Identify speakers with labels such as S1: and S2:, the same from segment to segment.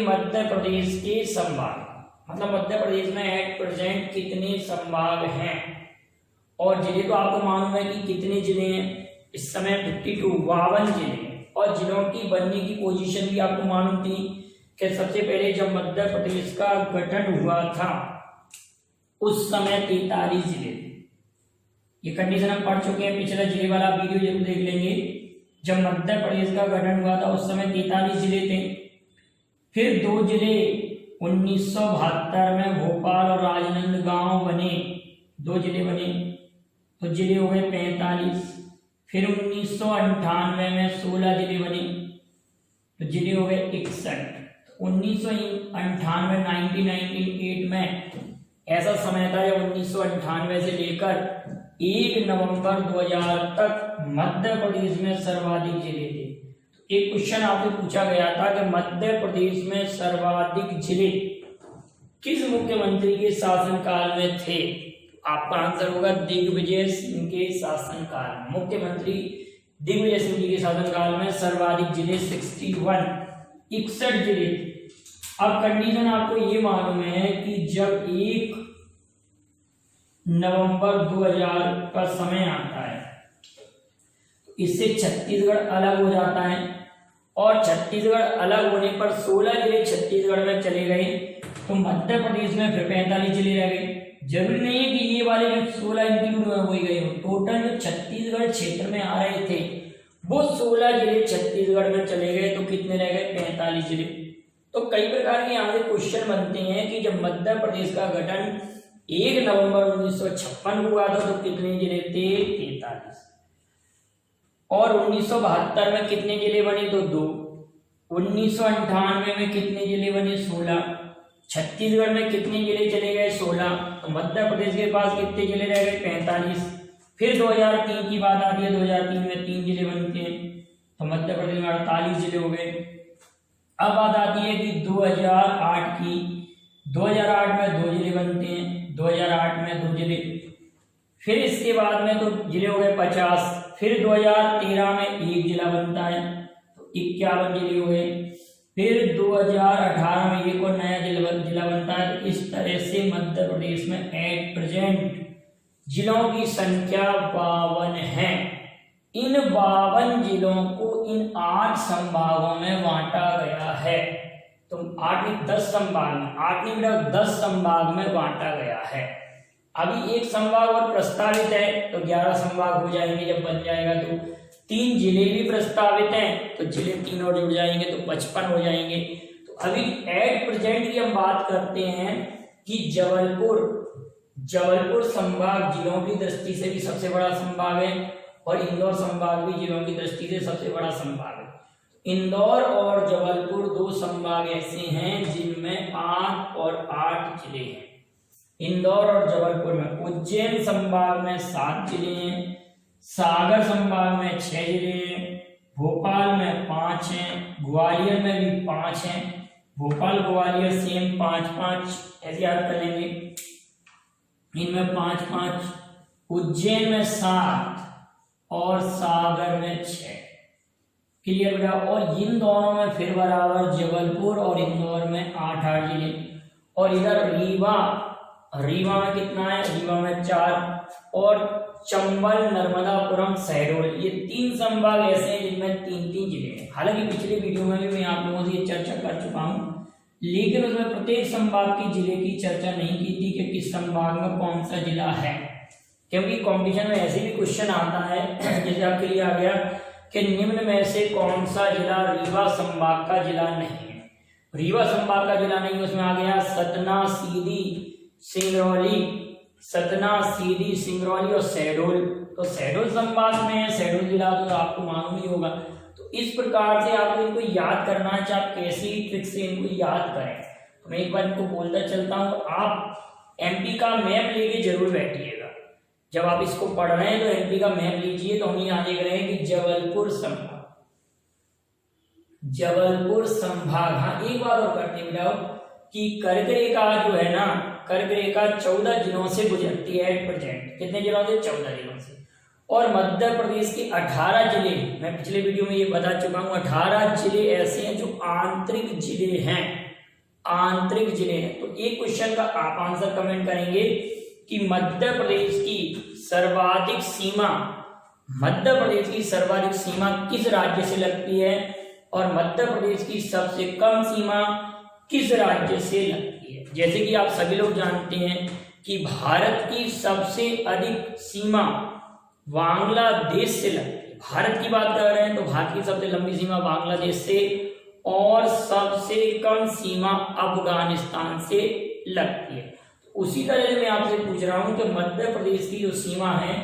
S1: मध्य प्रदेश के संभाग, मतलब मध्य प्रदेश में एट प्रेजेंट कितने संभाग हैं। और जिले तो आपको मालूम है कि कितने जिले हैं इस समय, 52 जिले हैं। और जिलों की बनने की पोजीशन भी आपको मालूम थी कि सबसे पहले जब मध्य प्रदेश का गठन हुआ था उस समय 43 जिले थे। ये कंडीशन हम पढ़ चुके हैं, पिछला जिले वाला वीडियो जरूर देख लेंगे। जब मध्य प्रदेश का गठन हुआ था उस समय 43 जिले थे। फिर 2 जिले 1972 में भोपाल और राजनांदगांव बने, 2 जिले बने, तो जिले हो गए 45। फिर 1998 में 16 जिले बने, तो जिले हो गए 61। 1998 1998 में ऐसा समय था जब 1998 से लेकर 1 नवंबर 2000 तक मध्य प्रदेश में सर्वाधिक जिले थे। तो एक क्वेश्चन आपसे पूछा गया था कि मध्य प्रदेश में सर्वाधिक जिले किस मुख्यमंत्री के शासनकाल में थे। आपका आंसर होगा दिग्विजय सिंह के शासनकाल। मुख्यमंत्री दिग्विजय सिंह जी के शासनकाल में सर्वाधिक जिले 61 जिले। अब कंडीशन आपको ये मालूम है कि जब 1 नवंबर 2000 का समय आता है इससे छत्तीसगढ़ अलग हो जाता है, और छत्तीसगढ़ अलग होने पर 16 जिले छत्तीसगढ़ में चले गए, तो मध्य प्रदेश में फिर 45 जिले रह गए। जरूरी नहीं है कि ये वाले जो 16 इंक्लूड हो गए हो, टोटल जो छत्तीसगढ़ क्षेत्र में आ रहे थे वो 16 जिले छत्तीसगढ़ में चले गए, तो कितने रह गए 45 जिले। तो कई प्रकार के यहाँ से क्वेश्चन बनते हैं कि जब मध्य प्रदेश का गठन 1 नवंबर 1956 हुआ था तो कितने जिले थे 43, और 1972 में कितने जिले बने तो 2, 1998 में कितने जिले बने 16, छत्तीसगढ़ में कितने जिले चले गए 16, तो मध्य प्रदेश के पास कितने जिले रह गए 45। फिर 2003 की बात आती है, 2003 में 3 जिले बनते हैं, तो मध्य प्रदेश में 48 जिले हो गए। अब बात आती है कि 2008 की, 2008 में 2 जिले बनते हैं, 2008 में 2 जिले। फिर इसके बाद में तो जिले हो गए 50। फिर 2013 में 1 जिला बनता है, तो 51 जिले हो गए। फिर 2018 में एक और नया जिला बनता है। तो इस तरह से मध्य प्रदेश में एट प्रेजेंट जिलों की संख्या 52 है। इन 52 जिलों को इन 8 संभागों में बांटा गया है। तो 8 नहीं 10 संभाग में, 8 नहीं बेटा 10 संभाग में बांटा गया है। अभी एक संभाग और प्रस्तावित है, तो 11 संभाग हो जाएंगे जब बन जाएगा। तो 3 जिले भी प्रस्तावित हैं, तो जिले 3 और जुड़ जाएंगे तो 55 हो जाएंगे। तो अभी एट प्रेजेंट की हम बात करते हैं कि जबलपुर संभाग जिलों की दृष्टि से भी सबसे बड़ा संभाग है, और इंदौर संभाग भी जिलों की दृष्टि से सबसे बड़ा संभाग है। इंदौर और जबलपुर 2 संभाग ऐसे हैं जिनमें 8 और 8 जिले हैं। इंदौर और जबलपुर में उज्जैन संभाग में 7 जिले हैं, सागर संभाग में 6 जिले हैं, भोपाल में 5 हैं, ग्वालियर में भी 5 हैं। भोपाल ग्वालियर सेम 5-5 ऐसे याद कर लेंगे, इनमें 5-5, उज्जैन में 7 और सागर में 6। क्लियर बेटा। और इन दोनों में फिर बराबर जबलपुर और इंदौर में 8-8 जिले। और इधर रीवा में कितना है, रीवा में 4, और चंबल, नर्मदापुरम, शहडोल, ये 3 संभाग ऐसे हैं जिनमें 3-3 जिले हैं। हालांकि पिछले वीडियो में भी मैं आप लोगों से ये चर्चा कर चुका हूं, लेकिन उसमें प्रत्येक संभाग की जिले की चर्चा नहीं की थी कि किस संभाग में कौन सा जिला है, क्योंकि कॉम्पिटिशन में ऐसे भी क्वेश्चन आता है जैसे आपके लिए आ गया कि निम्न में से कौन सा जिला रीवा संभाग का जिला नहीं है। रीवा संभाग का जिला नहीं, उसमें आ गया सतना, सीधी, सिंगरौली और शहडोल। तो शहडोल संभाग में शहडोल जिला तो आपको मालूम ही होगा। तो इस प्रकार से आपको इनको याद करना है, चाहे आप कैसी ट्रिक से इनको याद करें। तो मैं एक बार इनको बोलता चलता हूँ, आप एमपी का मैप लेके जरूर बैठिएगा। जब आप इसको पढ़ रहे हैं तो एमपी का मैप लीजिए। तो हम यहाँ देख रहे हैं कि जबलपुर संभाग। हाँ, एक बात और करते बेटा कि कर्क रेखा जो है ना, कर्क रेखा 14 जिलों से गुजरती है एट प्रेजेंट। कितने जिलों से? 14 जिलों से। और मध्य प्रदेश के 18 जिले, मैं पिछले वीडियो में ये बता चुका हूँ, 18 जिले ऐसे हैं जो आंतरिक जिले हैं। आंतरिक जिले हैं। तो एक क्वेश्चन का आप आंसर कमेंट करेंगे कि मध्य प्रदेश की सर्वाधिक सीमा किस राज्य से लगती है और मध्य प्रदेश की सबसे कम सीमा किस राज्य से लगती है। जैसे कि आप सभी लोग जानते हैं कि भारत की सबसे अधिक सीमा बांग्लादेश से लगती है। भारत की बात कर रहे हैं तो भारत की सबसे लंबी सीमा बांग्लादेश से और सबसे कम सीमा अफगानिस्तान से लगती है। उसी तरह से मैं आपसे पूछ रहा हूं कि मध्य प्रदेश की जो सीमा है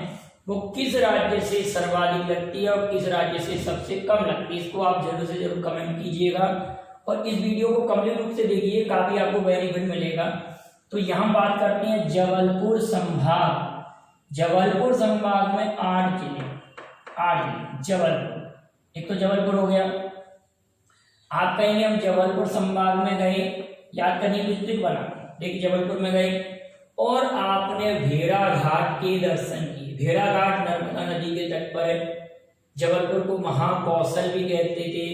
S1: वो किस राज्य से सर्वाधिक लगती है और किस राज्य से सबसे कम लगती है। इसको आप जरूर से जरूर कमेंट कीजिएगा और इस वीडियो को कंप्लीट रूप से देखिए, काफी आपको बेनिफिट मिलेगा। तो यहाँ बात करते हैं जबलपुर संभाग में 8 जिले। जबलपुर, एक तो जबलपुर हो गया। आप कहेंगे हम जबलपुर संभाग में गए, याद करने की ट्रिक बना, देखिए जबलपुर में गए और आपने भेड़ाघाट के दर्शन किए। भेड़ाघाट नर्मदा नदी के तट पर है। जबलपुर को महाकौशल भी कहते थे।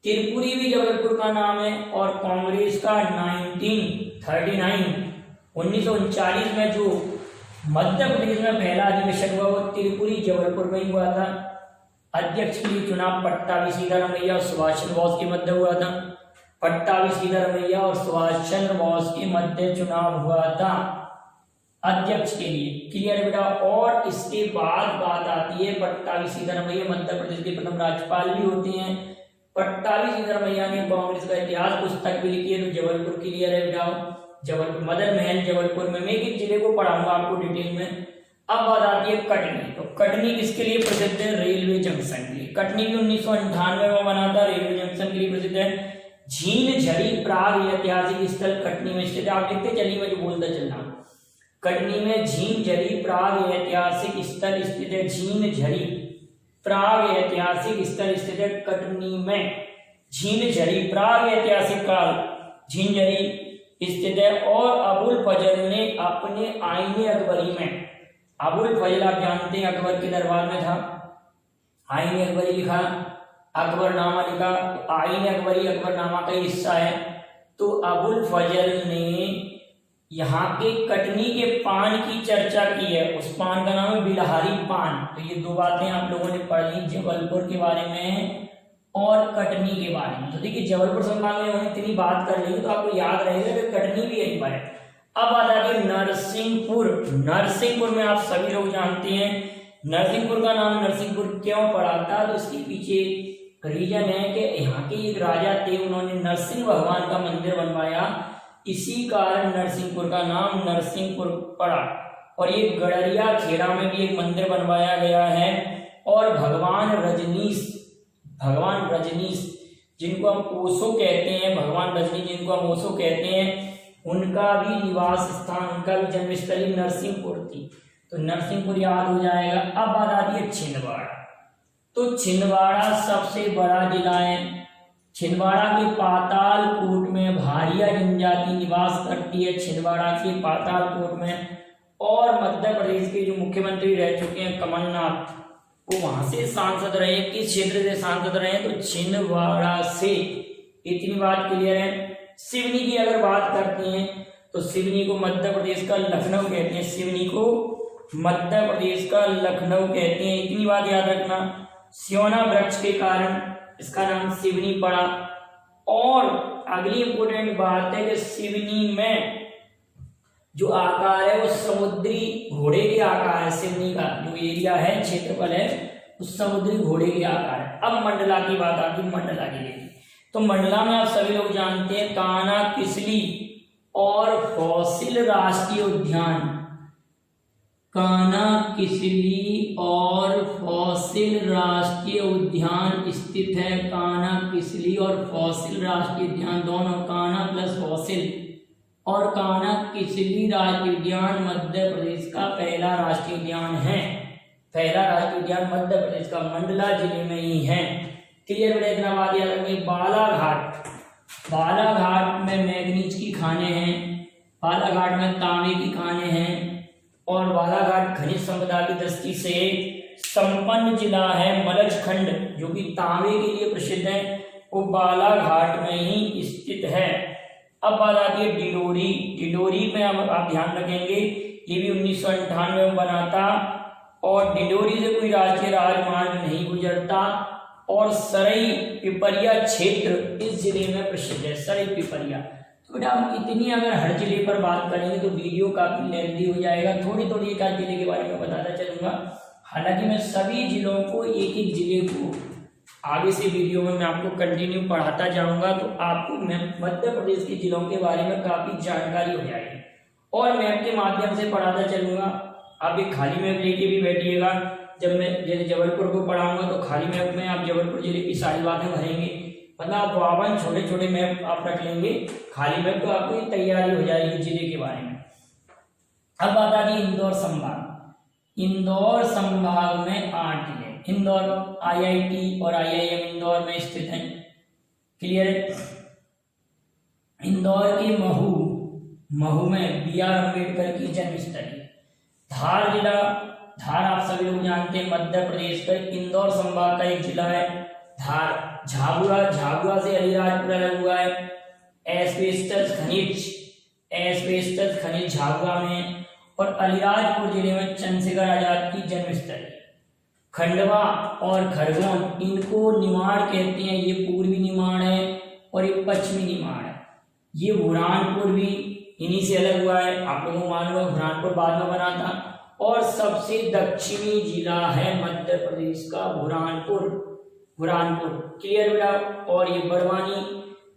S1: त्रिपुरी भी जबलपुर का नाम है और कांग्रेस का 1939 में जो मध्य प्रदेश में पहला अधिवेशन हुआ वो त्रिपुरी जबलपुर में ही हुआ था। अध्यक्ष के लिए चुनाव पट्टाभी सीतारामैया और सुभाष चंद्र बोस के मध्य हुआ था। पट्टाभी सीतारामैया और सुभाष चंद्र बोस के मध्य चुनाव हुआ था अध्यक्ष के लिए। क्लियर है बेटा। और इसके बाद बात आती है पट्टाभी सीतारामैया मध्य प्रदेश के प्रथम राज्यपाल भी होते हैं। पट्टाभी सीतारामैया ने कांग्रेस का इतिहास पुस्तक भी लिखी है। तो जबलपुर क्लियर है बेटा। जबलपुर, मदन महल जबलपुर में। मैं एक जिले को पढ़ाऊंगा आपको डिटेल में। अब बात आती है कटनी। तो कटनी किसके लिए प्रसिद्ध है? रेलवे जंक्शन के लिए। कटनी भी 1998 में बना था, रेलवे जंक्शन के लिए प्रसिद्ध है। झीन झरी प्राग ऐतिहासिक स्थल कटनी में स्थित है। आप देखते चलिए, मैं जो बोलता चल रहा हूं। कटनी में झीन झरी प्राग ऐतिहासिक स्थल स्थित है। झीन झरी प्राग ऐतिहासिक स्थल स्थित है कटनी में। झीन झरी प्राग ऐतिहासिक काल झीन झरी स्थित है। और अबुल फजल ने अपने आईने अकबरी में, अबुल फजल आप जानते हैं अकबर के दरबार में था, आईने अकबरी लिखा, अकबरनामा लिखा। आईने अकबरी अकबरनामा का हिस्सा है। तो अबुल फजल ने यहाँ के कटनी के पान की चर्चा की है। उस पान का नाम है बिलहारी पान। तो ये दो बातें आप लोगों ने पढ़ ली, जबलपुर के बारे में और कटनी के बारे में। तो देखिए जबलपुर संभाग में उन्होंने इतनी बात कर ली तो आपको याद रहेगा कि कटनी भी यहीं पर है। अब बात आती है नरसिंहपुर। नरसिंहपुर में आप सभी लोग जानते हैं नरसिंहपुर का नाम नरसिंहपुर क्यों पड़ा था। तो इसके पीछे रीजन है कि यहाँ के एक राजा थे, उन्होंने नरसिंह भगवान का मंदिर बनवाया, इसी कारण नरसिंहपुर का नाम नरसिंहपुर पड़ा। और ये गड़रिया खेड़ा में भी एक मंदिर बनवाया गया है। और भगवान रजनीश जिनको हम ओशो कहते हैं, भगवान रजनीश जिनको हम ओशो कहते हैं, उनका भी निवास स्थान, उनका भी जन्मस्थली नरसिंहपुर थी। तो नरसिंहपुर याद हो जाएगा। अब बात आती है छिंदवाड़ा। तो छिंदवाड़ा सबसे बड़ा जिला है। छिंदवाड़ा के पातालकोट में भारिया जनजाति निवास करती है। छिंदवाड़ा के पातालकोट में। और मध्य प्रदेश के जो मुख्यमंत्री रह चुके हैं कमलनाथ, वो वहां से सांसद रहे। किस क्षेत्र से सांसद रहे? तो छिंदवाड़ा से। इतनी बात क्लियर है। सिवनी की अगर बात करते हैं तो सिवनी को मध्य प्रदेश का लखनऊ कहते हैं। सिवनी को मध्य प्रदेश का लखनऊ कहते हैं। इतनी बात याद रखना। स्योना वृक्ष के कारण इसका नाम सिवनी पड़ा। और अगली इंपोर्टेंट बात है कि सिवनी में जो आकार है वो समुद्री घोड़े के आकार है। सिवनी का जो एरिया है, क्षेत्रफल है, उस समुद्री घोड़े के आकार है। अब मंडला की बात आती है। मंडला के लिए तो मंडला में आप सभी लोग जानते हैं कान्हा किसली और फॉसिल राष्ट्रीय उद्यान। कान्हा किसली और फॉसिल राष्ट्रीय उद्यान स्थित है। कान्हा किसली और फॉसिल राष्ट्रीय उद्यान दोनों, कान्हा प्लस फॉसिल। और कान्हा किसली राष्ट्रीय उद्यान मध्य प्रदेश का पहला राष्ट्रीय उद्यान है। पहला राष्ट्रीय उद्यान मध्य प्रदेश का मंडला जिले में ही है। क्लियर बेटा, इतना बात याद रखिए। बालाघाट, बालाघाट में मैग्नीज की खानें हैं। बालाघाट में तांबे की खानें हैं। और बालाघाट खनिज संपदा की दृष्टि से संपन्न जिला है। मलज खंड जो कि तांबे के लिए प्रसिद्ध है, वो बालाघाट में ही स्थित है। अब बात आती है डिडोरी। डिडोरी में आप ध्यान रखेंगे ये भी 1998 में बना था और डिडोरी से कोई राष्ट्रीय राजमार्ग नहीं गुजरता और सरई पिपरिया क्षेत्र इस जिले में प्रसिद्ध है, सरई पिपरिया। तो बेटा हम इतनी अगर हर जिले पर बात करेंगे तो वीडियो काफी लेंथी हो जाएगा, थोड़ी थोड़ी एक आध जिले के बारे में बताता चलूंगा। हालांकि मैं सभी जिलों को एक एक जिले को आगे से वीडियो में मैं आपको कंटिन्यू पढ़ाता जाऊंगा तो आपको मध्य प्रदेश के जिलों के बारे में काफी जानकारी हो जाएगी और मैप के माध्यम से पढ़ाता चलूंगा। आप एक खाली मैप लेके भी बैठिएगा, जब मैं जैसे जबलपुर को पढ़ाऊंगा तो खाली मैप में आप जबलपुर जिले की सारी बातें भरेंगे, मतलब आप 52 छोटे छोटे मैप आप रख लेंगे खाली मैप, तो आपको तैयारी हो जाएगी जिले के बारे में। अब बात आ रही इंदौर संभाग। इंदौर संभाग में 8 जिले, इंदौर IIT और IIM इंदौर में स्थित है, क्लियर है। इंदौर के महू में BR अम्बेडकर की जन्मस्थली। धार जिला, धार आप सभी लोग जानते हैं मध्य प्रदेश का इंदौर संभाग का एक जिला है धार। झाबुआ से अलीराजपुर अलग हुआ है। एस्बेस्टस खनिज झाबुआ में और अलीराजपुर जिले में चंद्रशेखर आजाद की जन्मस्थली। खंडवा और खरगोन इनको निमाड़ कहते हैं, ये पूर्वी निमाड़ है और ये पश्चिमी निमाड़ है। ये बुरहानपुर भी इन्हीं से अलग हुआ है, आप लोगों को मालूम है बुरहानपुर बाद में बना था। और सबसे दक्षिणी जिला है मध्य प्रदेश का बुरहानपुर, क्लियर बेटा। और ये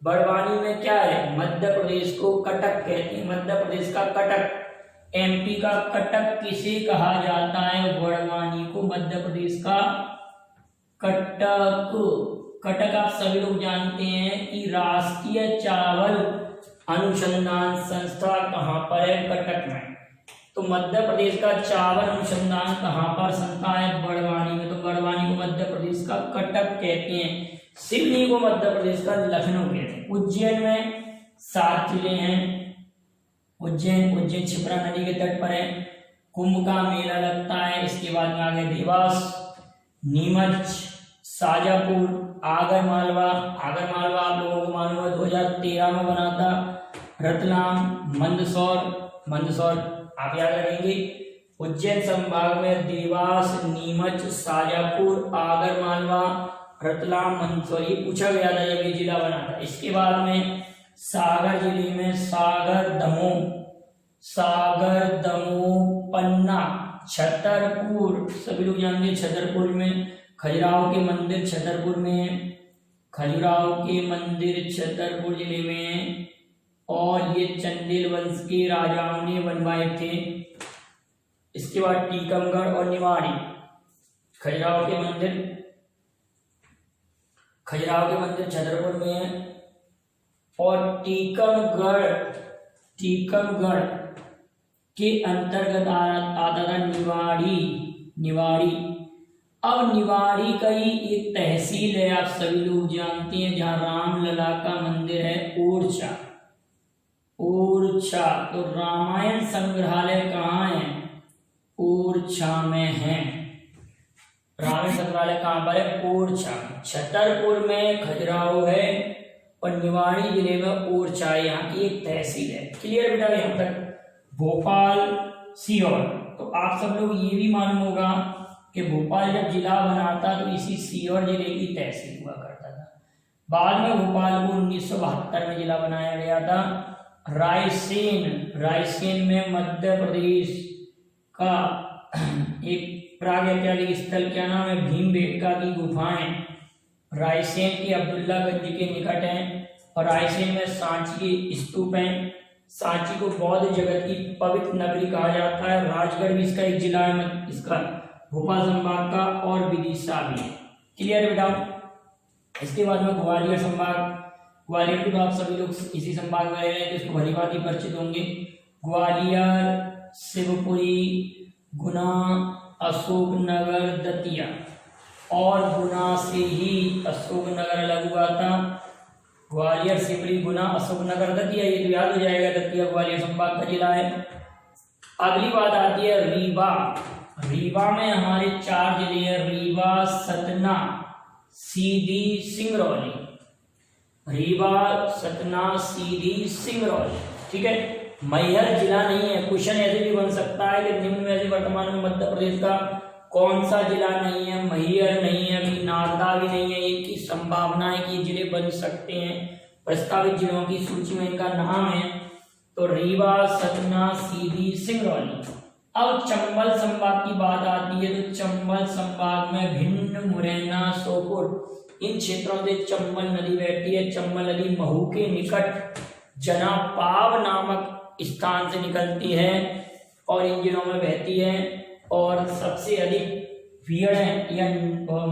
S1: बड़वानी में क्या है, मध्य प्रदेश को कटक कहते हैं, मध्य प्रदेश का कटक। MP का कटक किसे कहा जाता है, बड़वानी को मध्य प्रदेश का कटक आप सभी लोग जानते हैं कि राष्ट्रीय चावल अनुसंधान संस्था कहाँ पर है, कटक में। तो मध्य प्रदेश का चावल अनुसंधान कहाँ पर संस्था है, बड़वानी में, तो बड़वानी को मध्य प्रदेश का कटक कहते हैं। सिवनी को मध्य प्रदेश का लखनऊ कहते हैं। उज्जैन में 7 जिले हैं। उज्जैन क्षिप्रा नदी के तट पर है, कुंभ का मेला लगता है। इसके बाद में आगे देवास, नीमच, शाजापुर, आगरमालवा आप लोगों को मालूम है 2013 में बना था। रतलाम, मंदसौर आप याद रखेंगे। उज्जैन संभाग में देवास, नीमच, शाजापुर, आगरमालवा, रतलाम, मंदसौर ये पूछा गया था जब ये जिला बना था। इसके बाद में सागर जिले में सागर, दमोह, पन्ना, छतरपुर सभी लोग जानते हैं, छतरपुर में खजुराहो के मंदिर छतरपुर में, खजुराहो के मंदिर छतरपुर जिले में। और ये चंदेल वंश के राजाओं ने बनवाए थे। इसके बाद टीकमगढ़ और निवाड़ी, खजुराहो के मंदिर छतरपुर में है। और टीकमगढ़ के अंतर्गत आता था निवाड़ी। अब निवाड़ी का ही एक तहसील है, आप सभी लोग जानते हैं, जहाँ रामलला का मंदिर है, ओरछा। तो रामायण संग्रहालय कहाँ है, ओरछा में है। रामायण संग्रहालय कहाँ पर है, ओरछा। छतरपुर में खजुराहो है और निवाड़ी जिले में ओरछा यहाँ की एक तहसील है, क्लियर बेटा यहाँ तक। भोपाल, सीहोर, तो आप सब लोग ये भी मालूम होगा कि भोपाल जब जिला बना था तो इसी सीहोर जिले की तहसील हुआ करता था। बाद में भोपाल को 1972 में जिला बनाया गया था। रायसेन में मध्य प्रदेश का एक प्रागैतिहासिक स्थल, क्या नाम है, भीमबेटका की गुफाएं रायसेन के अब्दुल्लागंज के निकट हैं। और रायसेन में सांची के स्तूप हैं। सांची को बौद्ध जगत की पवित्र नगरी कहा जाता है। राजगढ़ भी इसका एक जिला है, इसका भोपाल संभाग का, और विदिशा भी है, क्लियर बेटा। इसके बाद में ग्वालियर संभाग, ग्वालियर को तो आप सभी लोग इसी संभाग में रह रहे हैं तो इसको भली भांति परिचित होंगे। ग्वालियर, शिवपुरी, गुना, अशोकनगर, दतिया, और गुना से ही अशोकनगर अलग हुआ था। ग्वालियर, शिवपुरी, गुना, अशोकनगर, दतिया, ये तो याद हो जाएगा, दतिया ग्वालियर संभाग का जिला है। अगली बात आती है रीवा में हमारे 4 जिले हैं, रीवा, सतना, सीधी, सिंगरौली। रीवा, सतना, सीधी, सिंगरौली। ठीक है, मैहर जिला नहीं है। क्वेश्चन ऐसे भी बन सकता है कि निम्न में से वर्तमान में मध्य प्रदेश का कौन सा जिला नहीं है? मैहर नहीं है, अभी नालंदा भी नहीं है। इनकी संभावना है कि जिले बन सकते हैं। प्रस्तावित जिलों की सूची में इनका नाम है तो रीवा, सतना, सीधी, सिंगरौली। अब चंबल संभाग की बात आती है तो चंबल संभाग में भिंड, मुरैना, सोपुर इन क्षेत्रों से चंबल नदी बहती है। चंबल नदी महू के निकट जनापाव नामक स्थान से निकलती है और इन जिलों में बहती है। और सबसे अधिक भीड़ या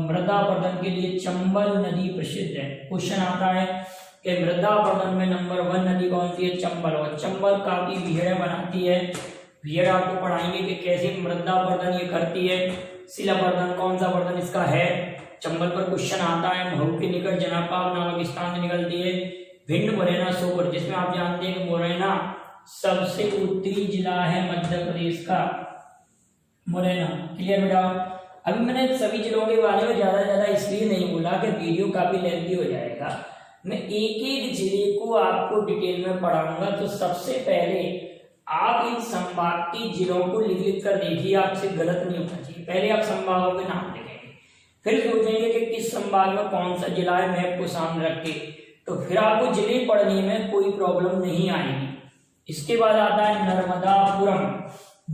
S1: मृदा अपरदन के लिए चंबल नदी प्रसिद्ध है। क्वेश्चन आता है कि मृदा अपरदन में नंबर 1 नदी कौन सी है? चंबल। और चंबल काफी भीड़ बनाती है। भीड़ आपको पढ़ाएंगे कि कैसे मृदा अपरदन ये करती है। शिला अपरदन कौन सा अपरदन इसका है? चंबल पर क्वेश्चन आता है। महू के निकट जनापाव नामक स्थान से निकलती है। भिंड, मुरैना, सोपुर, जिसमें आप जानते हैं कि मुरैना सबसे उत्तरी जिला है मध्य प्रदेश का। मुरैना, क्लियर बेटा? अभी मैंने सभी जिलों के बारे में ज्यादा इसलिए नहीं बोला कि वीडियो काफी लेंथी हो जाएगा। मैं एक एक जिले को आपको डिटेल में पढ़ाऊंगा। तो सबसे पहले आप इन संभाग के जिलों को लिख कर देखिए, आपसे गलत नहीं होना चाहिए। पहले आप संभागों के नाम लिखेंगे, फिर सोचेंगे कि किस संभाग में कौन सा जिला है, मैप को सामने रख के, तो फिर आपको जिले पढ़ने में कोई प्रॉब्लम नहीं आएगी। इसके बाद आता है नर्मदापुरम।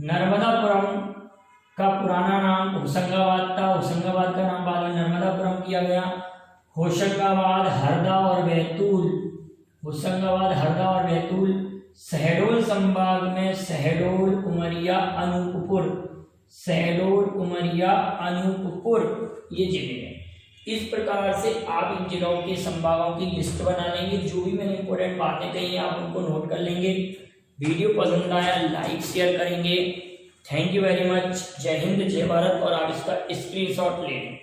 S1: नर्मदापुरम का पुराना नाम होशंगाबाद था। होशंगाबाद का नाम बाद में नर्मदापुरम किया गया। होशंगाबाद, हरदा और बैतूल, होशंगाबाद, हरदा और बैतूल। शहडोल संभाग में शहडोल, उमरिया, अनूपपुर, शहडोल, उमरिया, अनूपपुर ये जिले हैं। इस प्रकार से आप इन जिलों के संभागों की लिस्ट बना लेंगे। जो भी मैंने इंपॉर्टेंट बातें कही हैं आप उनको नोट कर लेंगे। वीडियो पसंद आया लाइक शेयर करेंगे। Thank you very much. जय हिंद, जय भारत। और आप इसका स्क्रीनशॉट ले लें।